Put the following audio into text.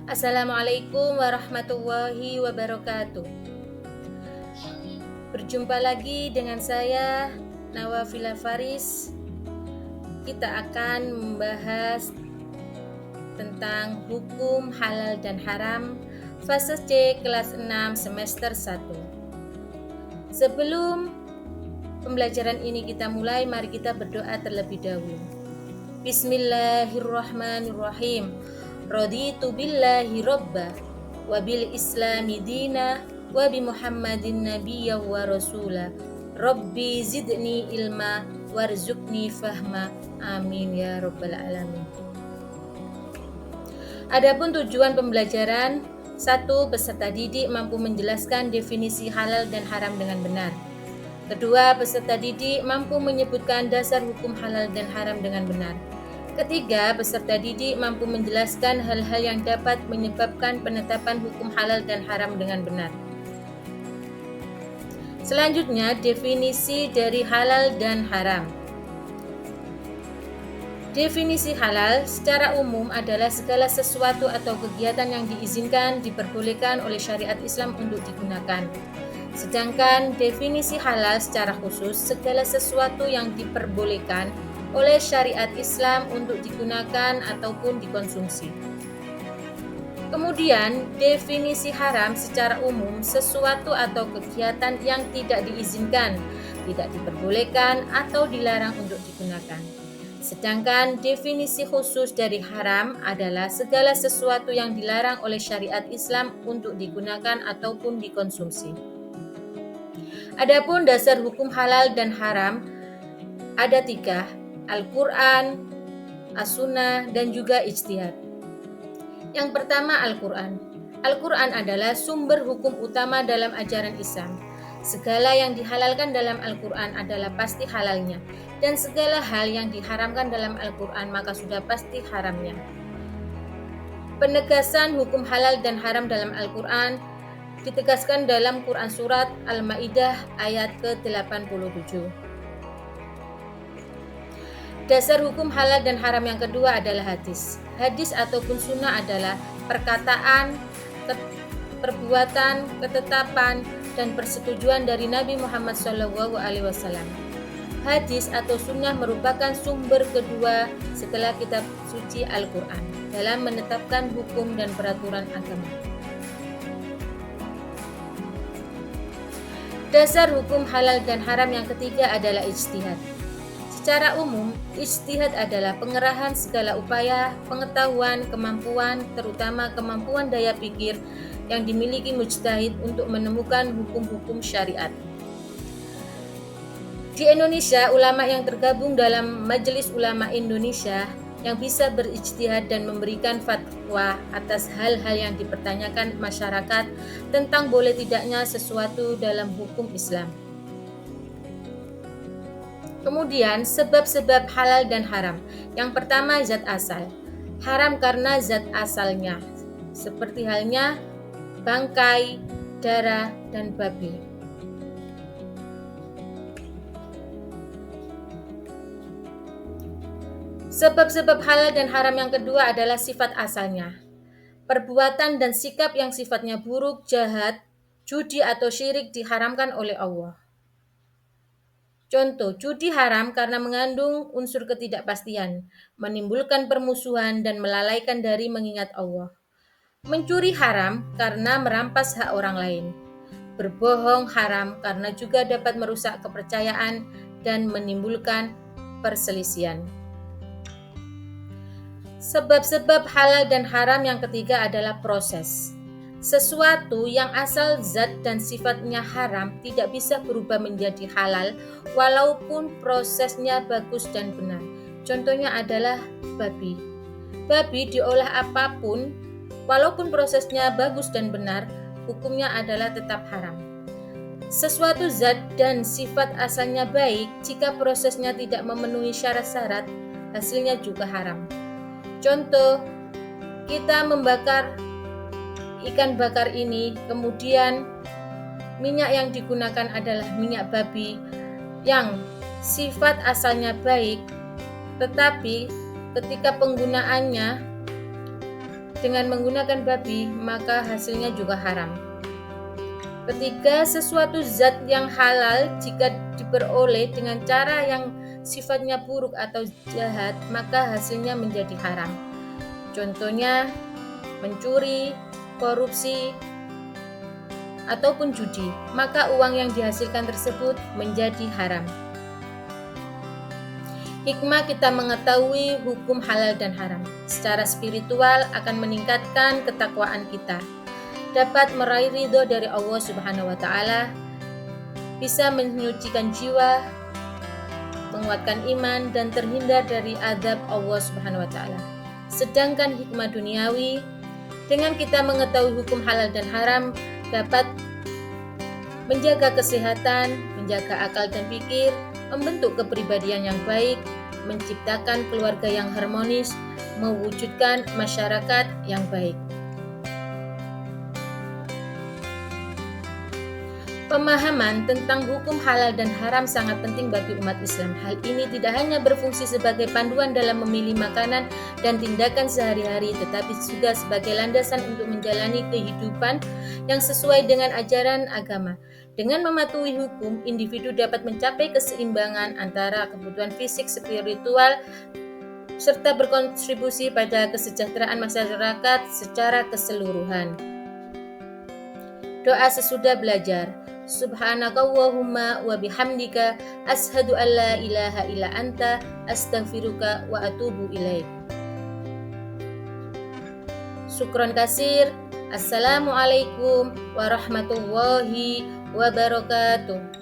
Assalamualaikum warahmatullahi wabarakatuh. Berjumpa lagi dengan saya, Nawafila Faris. Kita akan membahas tentang hukum halal dan haram fase C kelas 6 semester 1. Sebelum pembelajaran ini kita mulai, mari kita berdoa terlebih dahulu. Bismillahirrahmanirrahim. Raditu billahi robba wa bil islami dina wa bi Muhammadin nabiyya wa rasula. Rabbi zidni ilma warzuqni fahma. Amin ya rabbal alamin. Adapun tujuan pembelajaran: 1. Peserta didik mampu menjelaskan definisi halal dan haram dengan benar. 2. Peserta didik mampu menyebutkan dasar hukum halal dan haram dengan benar. 3. Peserta didik mampu menjelaskan hal-hal yang dapat menyebabkan penetapan hukum halal dan haram dengan benar. Selanjutnya, definisi dari halal dan haram. Definisi halal secara umum adalah segala sesuatu atau kegiatan yang diizinkan, diperbolehkan oleh syariat Islam untuk digunakan. Sedangkan definisi halal secara khusus segala sesuatu yang diperbolehkan oleh syariat Islam untuk digunakan ataupun dikonsumsi. Kemudian, definisi haram secara umum sesuatu atau kegiatan yang tidak diizinkan, tidak diperbolehkan atau dilarang untuk digunakan. Sedangkan definisi khusus dari haram adalah segala sesuatu yang dilarang oleh syariat Islam untuk digunakan ataupun dikonsumsi. Adapun dasar hukum halal dan haram ada 3, Al-Quran, As-Sunnah, dan juga ijtihad. Yang pertama, Al-Quran. Al-Quran adalah sumber hukum utama dalam ajaran Islam. Segala yang dihalalkan dalam Al-Quran adalah pasti halalnya, dan segala hal yang diharamkan dalam Al-Quran maka sudah pasti haramnya. Penegasan hukum halal dan haram dalam Al-Quran ditegaskan dalam Quran Surat Al-Ma'idah ayat ke-87. Dasar hukum halal dan haram yang kedua adalah hadis. Hadis ataupun sunnah adalah perkataan, perbuatan, ketetapan, dan persetujuan dari Nabi Muhammad SAW. Hadis atau sunnah merupakan sumber kedua setelah kitab suci Al-Quran dalam menetapkan hukum dan peraturan agama. Dasar hukum halal dan haram yang ketiga adalah ijtihad. Secara umum, ijtihad adalah pengerahan segala upaya, pengetahuan, kemampuan, terutama kemampuan daya pikir yang dimiliki mujtahid untuk menemukan hukum-hukum syariat. Di Indonesia, ulama yang tergabung dalam Majelis Ulama Indonesia yang bisa berijtihad dan memberikan fatwa atas hal-hal yang dipertanyakan masyarakat tentang boleh tidaknya sesuatu dalam hukum Islam. Kemudian, sebab-sebab halal dan haram. Yang pertama, zat asal. Haram karena zat asalnya, seperti halnya bangkai, darah, dan babi. Sebab-sebab halal dan haram yang kedua adalah sifat asalnya. Perbuatan dan sikap yang sifatnya buruk, jahat, judi atau syirik diharamkan oleh Allah. Contoh, judi haram karena mengandung unsur ketidakpastian, menimbulkan permusuhan dan melalaikan dari mengingat Allah. Mencuri haram karena merampas hak orang lain. Berbohong haram karena juga dapat merusak kepercayaan dan menimbulkan perselisihan. Sebab-sebab halal dan haram yang ketiga adalah proses. Sesuatu yang asal zat dan sifatnya haram tidak bisa berubah menjadi halal walaupun prosesnya bagus dan benar. Contohnya adalah babi. Babi diolah apapun, walaupun prosesnya bagus dan benar, hukumnya adalah tetap haram. Sesuatu zat dan sifat asalnya baik, jika prosesnya tidak memenuhi syarat-syarat, hasilnya juga haram. Contoh, kita membakar ikan bakar ini, kemudian minyak yang digunakan adalah minyak babi yang sifat asalnya baik, tetapi ketika penggunaannya dengan menggunakan babi, maka hasilnya juga haram. Ketiga, sesuatu zat yang halal jika diperoleh dengan cara yang sifatnya buruk atau jahat, maka hasilnya menjadi haram. Contohnya, mencuri, korupsi, ataupun judi, maka uang yang dihasilkan tersebut menjadi haram. Hikmah kita mengetahui hukum halal dan haram secara spiritual akan meningkatkan ketakwaan kita, dapat meraih ridho dari Allah Subhanahu wa Ta'ala, bisa menyucikan jiwa, menguatkan iman, dan terhindar dari azab Allah Subhanahu wa Ta'ala. Sedangkan hikmah duniawi, dengan kita mengetahui hukum halal dan haram, dapat menjaga kesehatan, menjaga akal dan pikir, membentuk kepribadian yang baik, menciptakan keluarga yang harmonis, mewujudkan masyarakat yang baik. Pemahaman tentang hukum halal dan haram sangat penting bagi umat Islam. Hal ini tidak hanya berfungsi sebagai panduan dalam memilih makanan dan tindakan sehari-hari, tetapi juga sebagai landasan untuk menjalani kehidupan yang sesuai dengan ajaran agama. Dengan mematuhi hukum, individu dapat mencapai keseimbangan antara kebutuhan fisik, spiritual, serta berkontribusi pada kesejahteraan masyarakat secara keseluruhan. Doa sesudah belajar. Subhanakallahumma wa bihamdika ashhadu an la ilaha illa anta astaghfiruka wa atubu ilaik. Syukron kasir. Assalamualaikum warahmatullahi wabarakatuh.